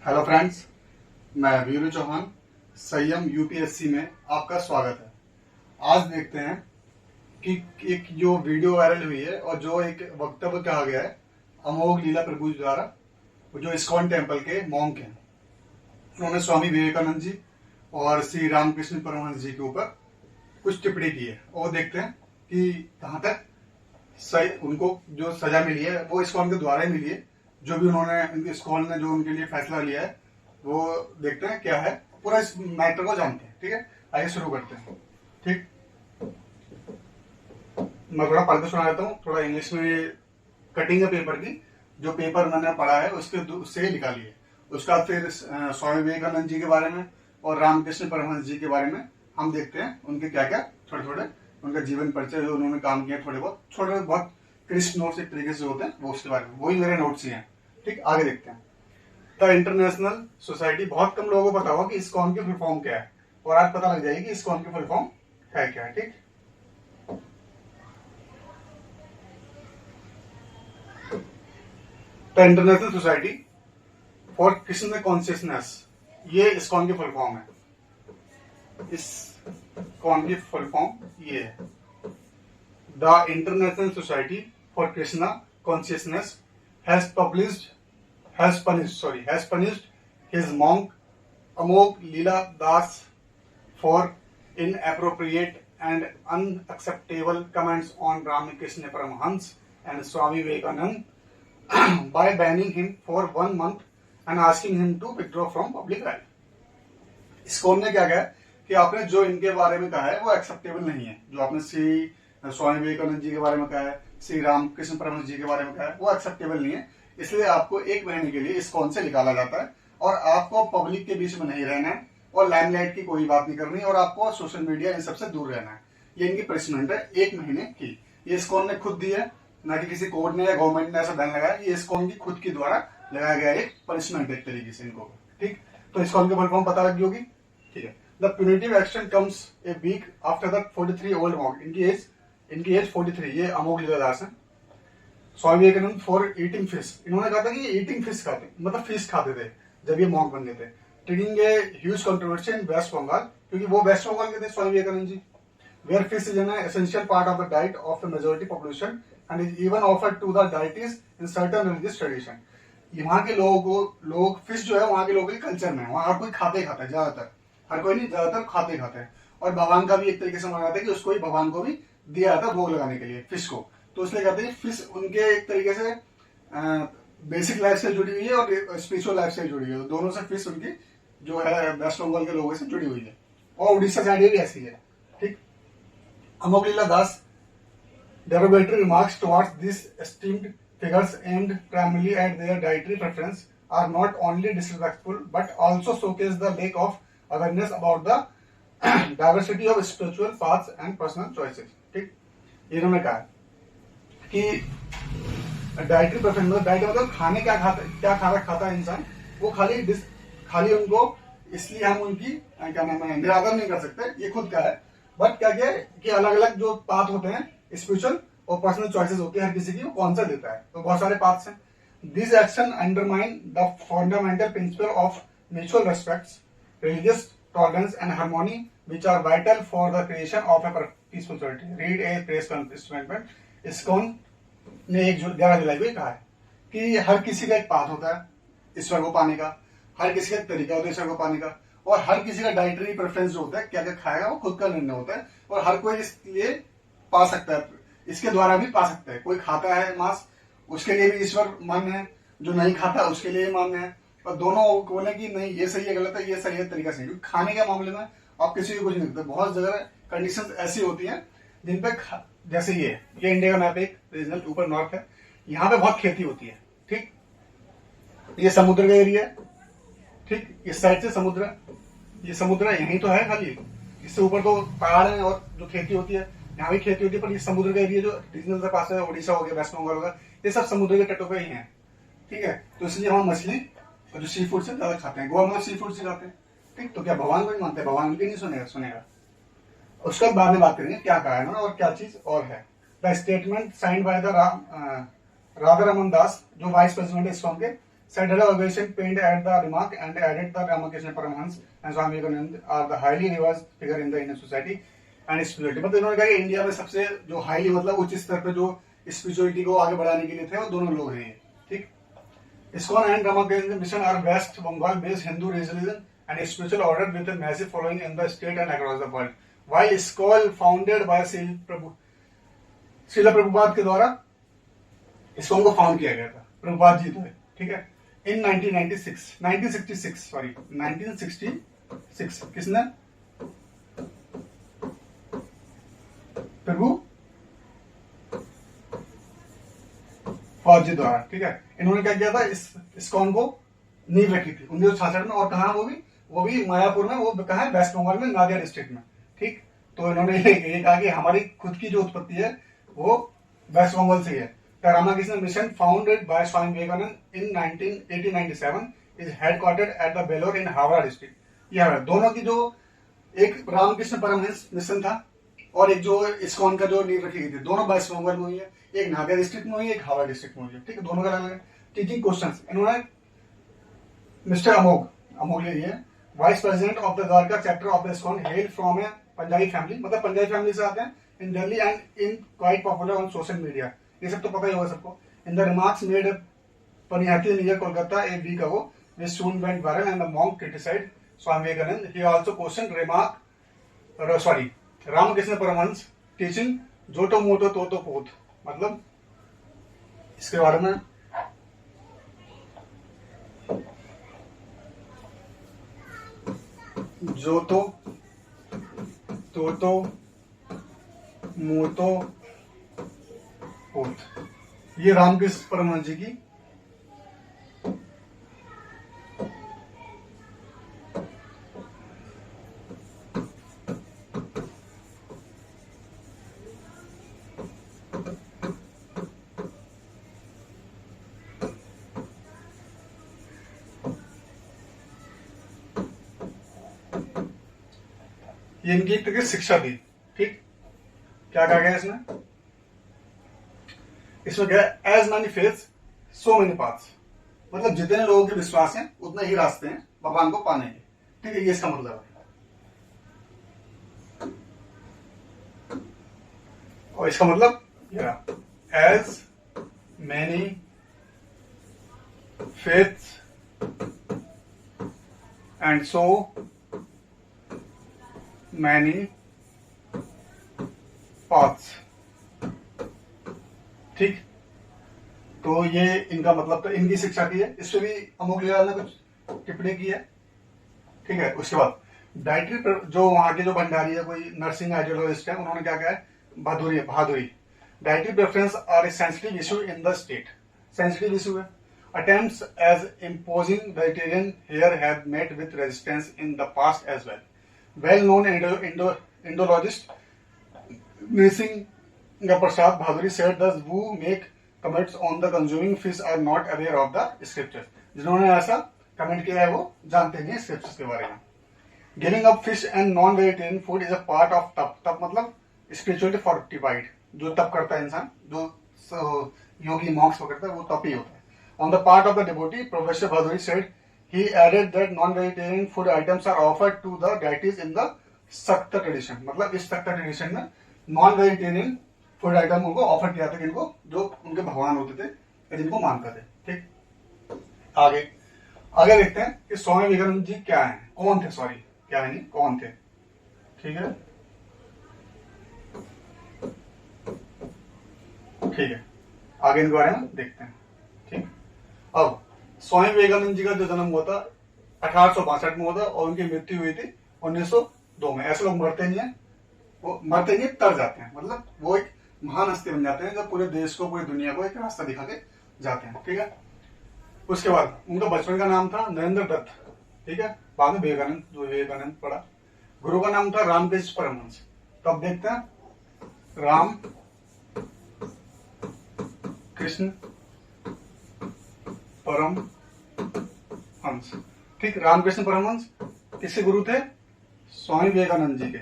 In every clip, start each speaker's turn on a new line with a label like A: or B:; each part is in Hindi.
A: हेलो फ्रेंड्स, मैं वीरू चौहान संयम यूपीएससी में आपका स्वागत है। आज देखते हैं कि एक जो वीडियो वायरल हुई है और जो एक वक्तव्य कहा गया है अमोघ लीला प्रभु द्वारा, जो इस्कॉन टेम्पल के मॉन्क हैं, उन्होंने स्वामी विवेकानंद जी और श्री रामकृष्ण परमहंस जी के ऊपर कुछ टिप्पणी की है और देखते हैं कि कहाँ तक सही उनको जो सजा मिली है वो इस्कॉन के द्वारा ही मिली है। जो भी उन्होंने इस्कॉन ने जो उनके लिए फैसला लिया है वो देखते हैं क्या है, पूरा इस मैटर को जानते हैं। ठीक है, आइए शुरू करते हैं। ठीक, मैं थोड़ा पढ़ के सुना देता हूँ, थोड़ा इंग्लिश में कटिंग है पेपर की, जो पेपर मैंने पढ़ा है उससे निकाली है। उसका फिर स्वामी विवेकानंद जी के बारे में और रामकृष्ण परमहंस जी के बारे में हम देखते हैं, उनके क्या क्या थोड़े थोड़े उनका जीवन परिचय, जो उन्होंने काम किया, थोड़े बहुत क्रिस्प नोट्स एक तरीके से होते हैं वो, उसके बारे में वही मेरे नोट्स ही हैं। ठीक, आगे देखते हैं। द इंटरनेशनल सोसाइटी, बहुत कम लोगों को पता होगा कि इस्कॉन की फुल फॉर्म क्या है, और आज पता लग जाएगी कि इस्कॉन की फुल फॉर्म है क्या है। ठीक, the international society for Krishna consciousness, ये इस्कॉन की फुल फॉर्म है। इस्कॉन की फुल फॉर्म ये है। The international society for Krishna consciousness has punished his monk Amog Leela Das for inappropriate and unacceptable comments on Ramakrishna Paramahans and Swami Vivekanand by banning him for 1 month and asking him to withdraw from public life. ISKCON ने क्या कहा कि आपने जो इनके बारे में कहा है वो एक्सेप्टेबल नहीं है। जो आपने श्री स्वामी विवेकानंद जी के बारे में कहा है, श्री रामकृष्ण परमहंस जी के बारे में कहा है, वो एक्सेप्टेबल नहीं है। इसलिए आपको 1 महीने के लिए इस्कॉन से निकाला जाता है और आपको पब्लिक के बीच में नहीं रहना है और लाइमलाइट की कोई बात नहीं करनी और आपको सोशल मीडिया इन सबसे दूर रहना है। ये इनकी पनिशमेंट है 1 महीने की। ये इस्कॉन ने खुद दी है, ना कि किसी कोर्ट ने या गवर्नमेंट ने ऐसा बैन लगाया। ये इस्कॉन की खुद की द्वारा लगाया गया एक पनिशमेंट एक तरीके से इनको। ठीक, तो इस्कॉन की फुल फॉर्म पता लग गई होगी। ठीक है, the punitive action comes a week after the 43 old monk, इनकी एज 43, ये अमोघ लीला दास है। Swami Vivekananda for eating fish, इन्होंने कहा था कि ईटिंग फिश खाते, मतलब फिश खाते थे जब ये मॉन्क बन गए थे। Triggering a huge controversy in West Bengal, क्योंकि वो वेस्ट बंगाल के थे Swami Vivekananda ji. Where fish is an essential part of the diet of the majority population and is even offered to the deities in certain religious tradition. वहां के लोग फिश जो है वहां के लोगों के कल्चर में, वहां हर कोई खाता है ज्यादातर, हर कोई नहीं, ज्यादातर खाते हैं। और भगवान का भी एक तरीके से माना जाता है कि उसको ही भगवान को भी दिया जाता है भोग लगाने के लिए फिश को। तो इसलिए कहते हैं फिश उनके एक तरीके से बेसिक लाइफ से जुड़ी हुई है और स्पिरिचुअल लाइफ से जुड़ी हुई है। दोनों से फिश उनकी जो है वेस्ट बंगाल के लोगों से जुड़ी हुई है और उड़ीसा साइड भी ऐसी है। ठीक, अमोघ लीला दास derogatory remarks towards these esteemed figures aimed primarily at their dietary preference are not only disrespectful but also showcase the lack of awareness about the diversity of spiritual paths and personal choices. ठीक, इन्होंने कहा कि डाइटरी प्रेफरेंस मतलब डाइट मतलब खाने क्या खाना खाता है इंसान, वो खाली उनको, इसलिए हम उनकी क्या नाम है निरादर नहीं कर सकते, ये खुद का है। बट क्या कि अलग अलग जो पाथ होते हैं स्पिरिचुअल और पर्सनल चॉइसेस होती है हर किसी की, वो कौन सा देता है, तो बहुत सारे पाथ्स हैं। This action undermine the fundamental principle of mutual respect, religious tolerance and harmony which are vital for the creation of a peaceful society. Read a press statement. ISKCON ने 11 जुलाई को कहा है कि हर किसी का एक पाथ होता है ईश्वर को पाने का, हर किसी का एक तरीका होता है ईश्वर को पाने का, और हर किसी का डाइटरी प्रेफरेंस जो होता है, क्या क्या खाएगा, वो खुद का निर्णय होता है और हर कोई इसलिए पा सकता है, इसके द्वारा भी पा सकता है। कोई खाता है मांस, उसके लिए भी ईश्वर मान्य है, जो नहीं खाता उसके लिए मान्य है, और दोनों बोले कि नहीं ये सही है गलत है, ये सही है तरीका सही है। खाने के मामले में आप किसी को कुछ नहीं करते। बहुत जगह कंडीशंस ऐसी होती हैं जिन पे, जैसे ये इंडिया का मैप एक रीजनल ऊपर नॉर्थ है, यहाँ पे बहुत खेती होती है। ठीक, ये समुद्र का एरिया है। ठीक, इस साइड से समुद्र, ये समुद्र यहीं तो है खाली, इससे ऊपर तो पहाड़ है और जो खेती होती है यहाँ भी खेती होती है, पर ये समुद्र का एरिया जो रीजनल से पास है, उड़ीसा हो गया, वेस्ट बंगाल होगा, ये सब समुद्र के तटों पे ही है। ठीक है, तो इसलिए हम मछली और जो सी फूड से ज्यादा खाते हैं, गोवा में सी फूड से खाते हैं। ठीक, तो क्या भगवान को नहीं मानते, भगवान उनकी नहीं सुनेगा। उसके बाद में बात करेंगे क्या कहा है उन्होंने और क्या चीज और है। The statement signed by the Radha Raman Das, जो वाइस प्रेसिडेंट है इस्कॉन के, said her ovation pained at the remark and added the Ramakrishna Paramhans and Swami Vivekananda are the highly revered figure in the Indian society and spirituality. मतलब इन्होंने कहा कि इंडिया में सबसे जो हाईली मतलब उच्च स्तर पे जो स्पिरिचुअलिटी को आगे बढ़ाने के लिए थे वो दोनों लोग हैं. ठीक. ISKCON and Ramakrishna Mission are West Bengal based Hindu religion and a spiritual order with a massive following in the state and across the world. While ISKCON founded by Srila Prabhupada के द्वारा ISKCON को फाउंड किया गया था प्रभुपाद जी द्वारा. ठीक है. इन 1966 किसने? प्रभु फौजी द्वारा. ठीक है. इन्होंने क्या किया था, ISKCON को नींव रखी थी 1966 में. और कहा वो भी मायापुर में, वो कहा है वेस्ट बंगाल में, नादिया डिस्ट्रिक्ट में. ठीक. तो इन्होंने ये कहा कि हमारी खुद की जो उत्पत्ति है वो वेस्ट बंगाल से है. The Ramakrishna Mission, founded by Swami Vivekananda in 1897, is headquartered at the Belur in Howrah district. ये दोनों की जो एक रामकृष्ण परमहंस मिशन था और एक जो ISKCON का जो नींव रखी गई थी, दोनों वेस्ट बंगाल में हुई है. एक नादिया डिस्ट्रिक्ट में हुई है, एक हावड़ा डिस्ट्रिक्ट में हुई है. ठीक है. दोनों का अलग टीचिंग क्वेश्चन. इन्होंने mister Amogh Lila vice president of the Dwarka chapter of the ISKCON, hails from a Punjabi family. मतलब पंजाबी फैमिली से आते हैं. In Delhi and in quite popular on social media. ये सब तो पता ही होगा सबको. In the remarks made Paniyati near Kolkata a week ago, which soon went viral and the monk criticized Swami Vivekananda. He also questioned Ramakrishna Paramhans teaching Joto Moto Toto Poth. मतलब इसके बारे में जोतो तोतो मोतो पोथ, ये रामकृष्ण परमहंस जी की ये इनकी एक तरह की शिक्षा थी. ठीक. क्या कहा गया इसमें क्या है, as many faiths so many paths. मतलब जितने लोगों के विश्वास हैं उतने ही रास्ते हैं भगवान को पाने के. ठीक है. ये इसका मतलब है. और इसका मतलब as many faiths and so many paths. ठीक. तो ये इनका मतलब तो इनकी शिक्षा की है. इस पे भी अमोघलाल ने कुछ टिप्पणी की है. ठीक है. उसके बाद डाइटरी जो वहां के जो भंडारी है, कोई नर्सिंग आइडियोलॉजिस्ट है, उन्होंने क्या कहा है, बहादुरी dietary preference are a sensitive issue in the state. Sensitive issue है. Attempts as imposing vegetarian here have met with resistance in the past as well. Well-known Indologist Nrsimha Prasad Bhaduri said those who make comments on the consuming fish are not aware of the scriptures. जिन्होंने ऐसा कमेंट किया है वो जानते नहीं स्क्रिप्चर्स के बारे में. Giving up fish and non-vegetarian food is a part of तप. तप मतलब spirituality fortified. जो तप करता है इंसान, जो योगी मॉन्क्स करता है, वो तप ही होता है. On the part of the devotee, Professor Bhaduri said he added that non-vegetarian food items are offered to the deities in the Sakta tradition. मतलब इस Sakta tradition में non-vegetarian food item उनको ऑफर किया था, जिनको जो उनके भगवान होते थे या जिनको मानते थे. ठीक. आगे देखते हैं कि स्वामी विवेकानंद जी क्या है, कौन थे. सॉरी, क्या है नहीं, कौन थे. ठीक है. ठीक है. आगे इनके बारे में देखते हैं. ठीक. अब स्वामी विवेकानंद जी का जो जन्म हुआ था 1862 में हुआ था और उनकी मृत्यु हुई थी 1902 में. ऐसे लोग मरते नहीं है, वो मरते नहीं, तर जाते हैं. मतलब वो एक महान हस्ती बन जाते हैं जो पूरे देश को, पूरी दुनिया को एक रास्ता दिखा के जाते हैं. ठीक है. उसके बाद उनका बचपन का नाम था नरेंद्र दत्त. ठीक है. बाद में विवेकानंद, जो विवेकानंद पढ़ा. गुरु का नाम था रामकृष्ण परमहंस. तो अब देखते हैं राम कृष्ण परमहंस. ठीक. रामकृष्ण परमहंस किसके गुरु थे? स्वामी विवेकानंद जी के.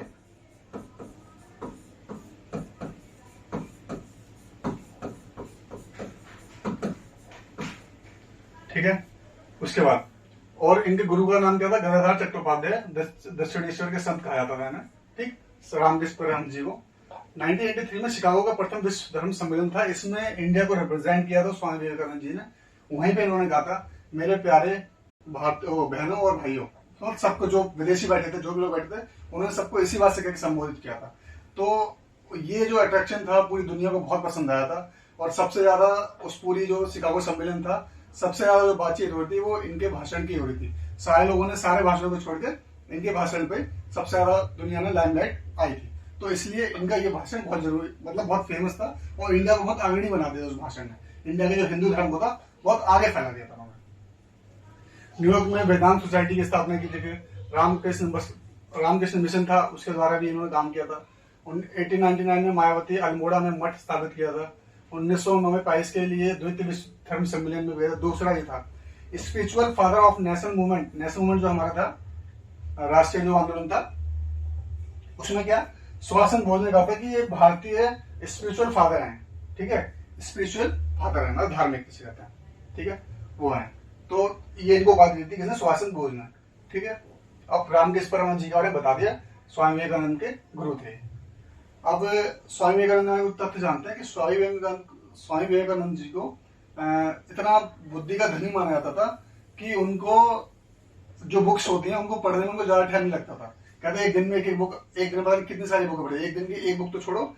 A: ठीक है. उसके बाद और इनके गुरु का नाम क्या था? गदाधर चट्टोपाध्याय, दक्षिणेश्वर के संत कहा जाता था इन्हें, ठीक, रामकृष्ण परमहंस जी को। 1983 में शिकागो का प्रथम विश्व धर्म सम्मेलन था, इसमें इंडिया को रिप्रेजेंट किया था स्वामी विवेकानंद जी ने। वहीं पे इन्होंने कहा था, मेरे प्यारे भारतीय बहनों और भाइयों, और सबको, जो विदेशी बैठे थे, जो भी लोग बैठे थे, उन्होंने सबको इसी बात से कहकर संबोधित किया था। तो ये जो अट्रैक्शन था पूरी दुनिया को बहुत पसंद आया था, और सबसे ज्यादा उस पूरी जो शिकागो सम्मेलन था, सबसे ज्यादा जो बातचीत हो रही थी वो इनके भाषण की हो रही थी। सारे लोगों ने सारे भाषणों को छोड़ के इनके भाषण पे सबसे ज्यादा दुनिया में लाइमलाइट आई थी। तो इसलिए इनका ये भाषण बहुत जरूरी, मतलब बहुत फेमस था, और इंडिया को बहुत अग्रणी बना दिया उस भाषण ने। इंडिया के जो हिंदू धर्म को था बहुत आगे फैला दिया था उन्होंने। न्यूयॉर्क में वेदांत सोसाइटी की स्थापना की थी। रामकृष्ण मिशन था, उसके द्वारा भी इन्होंने काम किया था। 1899 में मायावती अल्मोड़ा में मठ स्थापित किया था। 1909 में पेरिस के लिए द्वितीय विश्व धर्म सम्मेलन में गया, दूसरा ये था। Spiritual father of national movement, national movement जो हमारा था, राष्ट्रीय जो आंदोलन था, उसमें क्या सुभाष चंद्र बोस ने कहा था कि ये भारतीय स्पिरिचुअल फादर हैं, ठीक है, स्पिरिचुअल फादर है, मतलब धार्मिक किसी कहते हैं, ठीक है, वो है। तो ये इनको बात दी थी किसने? सुभाष चंद्र बोस ने, ठीक है। अब रामकृष्ण परमहंस जी के बारे में बता दिया, स्वामी विवेकानंद के गुरु थे। अब स्वामी विवेकानंद को तथ्य जानते हैं कि स्वामी विवेकानंद जी को इतना बुद्धि का धनी माना जाता था कि उनको जो बुक्स होती हैं उनको पढ़ने में उनको ज्यादा टाइम नहीं लगता था। कहते हैं एक दिन में एक बुक, एक दिन बाद कितनी सारी बुक पढ़े, एक दिन की एक बुक तो छोड़ो,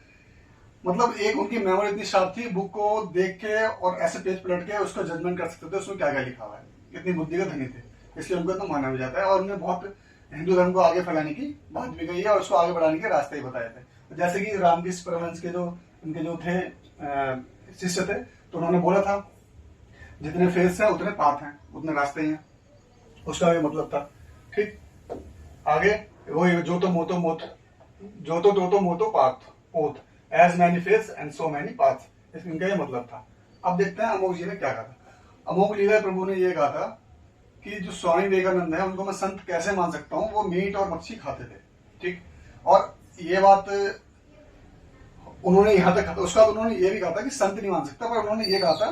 A: मतलब एक उनकी मेमोरी इतनी शार्प थी, बुक को देख के और ऐसे पेज पलट के उसका जजमेंट कर सकते थे उसमें क्या क्या लिखा हुआ है। इतनी बुद्धि का धनी थे, इसलिए उनको तो माना भी जाता है। और उन्हें बहुत हिंदू धर्म को आगे फैलाने की बात भी कही है और उसको आगे बढ़ाने के रास्ते ही बताए थे। जैसे कि रामकृष्ण परमहंस के जो उनके जो थे शिष्य थे, तो उन्होंने बोला था जितने फेस हैं उतने पाथ हैं, उतने रास्ते हैं, उसका भी मतलब था, ठीक। आगे वो जो तो मोतो मोत, जो तो मोतो पाथ पोथ, as many faiths and so many path, इनका ये मतलब था। अब देखते हैं अमोघ जी ने क्या कहा था। अमोघ लीला प्रभु ने ये कहा था कि जो स्वामी विवेकानंद है उनको मैं संत कैसे मान सकता हूँ, वो मीट और मच्छी खाते थे, ठीक। और ये बात उन्होंने यहाँ तक कहा था। उसका उन्होंने ये भी कहा था कि संत नहीं मान सकता, पर उन्होंने ये कहा था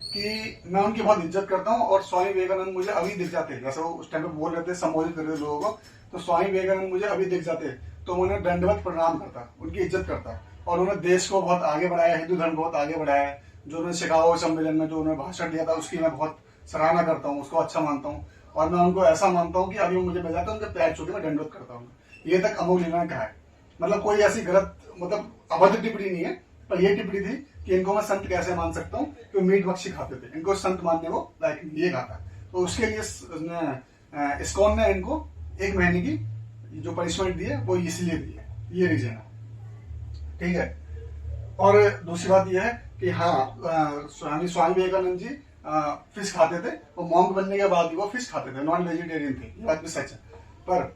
A: कि मैं उनकी बहुत इज्जत करता हूँ और स्वामी विवेकानंद मुझे अभी दिख जाते, जैसे वो उस टाइम पे बोल रहे थे, संबोधित कर रहे थे लोगों को, तो स्वामी विवेकानंद मुझे अभी दिख जाते तो उन्हें दंडवत प्रणाम करता, उनकी इज्जत करता। और उन्होंने देश को बहुत आगे बढ़ाया, हिंदू धर्म को बहुत आगे बढ़ाया है। जो उन्होंने शिकागो सम्मेलन में जो उन्होंने भाषण दिया था उसकी मैं बहुत सराहना करता हूँ, उसको अच्छा मानता हूँ, और मैं उनको ऐसा मानता हूँ कि अभी मुझे मिल जाता है उनके पैर छू के मैं दंडवत करता हूँ। ये तक अमोघ लीला ने कहा है। मतलब कोई ऐसी गलत, मतलब अभद्र टिप्पणी नहीं है, पर यह टिप्पणी थी कि इनको मैं संत कैसे मान सकता हूँ कि वो मीट मच्छी खाते थे, इनको संत मानने को लायक नहीं, ये कहा था। तो उसके लिए इस्कॉन ने इनको 1 महीने की जो पनिशमेंट दी है वो इसलिए दी है, ये रीजन है, ठीक है। और दूसरी बात यह है कि हाँ, स्वामी विवेकानंद जी फिश खाते थे, वो मॉन्क बनने के बाद भी वो फिश खाते थे, नॉन वेजिटेरियन थे, ये बात भी सच है। पर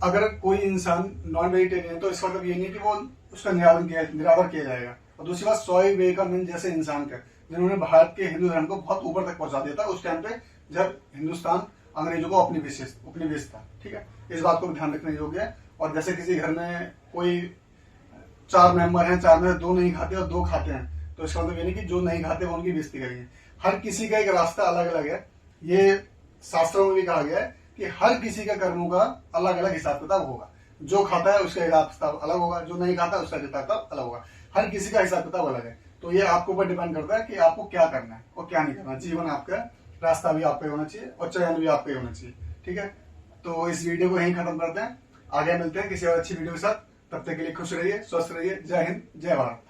A: अगर कोई इंसान नॉन वेजिटेरियन है तो इसका मतलब ये नहीं कि वो उसका निरादर किया जाएगा। और दूसरी बात, स्वामी विवेकानंद जैसे इंसान थे जिन्होंने भारत के हिंदू धर्म को बहुत ऊपर तक पहुंचा दिया था उस टाइम पे जब हिंदुस्तान अंग्रेजों को उपनिवेश था, ठीक है। इस बात को भी ध्यान रखने योग्य है। और जैसे किसी घर में कोई 4 मेंबर हैं, 4 में 2 नहीं खाते और 2 खाते हैं, तो इसका मतलब ये नहीं कि जो नहीं खाते वो उनकी बेइज्जती करेंगे। हर किसी का एक रास्ता अलग अलग है। ये शास्त्रों में भी कहा गया है कि हर किसी का कर्मों का अलग अलग हिसाब किताब होगा। जो खाता है उसका हिसाब किताब अलग होगा, जो नहीं खाता उसका हिसाब किताब अलग होगा। हर किसी का हिसाब किताब अलग है। तो ये आपके ऊपर डिपेंड करता है कि आपको क्या करना है और क्या नहीं करना। जीवन आपका, रास्ता भी आपका होना चाहिए और चयन भी आपका ही होना चाहिए, ठीक है। तो इस वीडियो को यहीं खत्म करते हैं, आगे मिलते हैं किसी और अच्छी वीडियो के साथ। तब तक के लिए खुश रहिए, स्वस्थ रहिए। जय हिंद, जय भारत।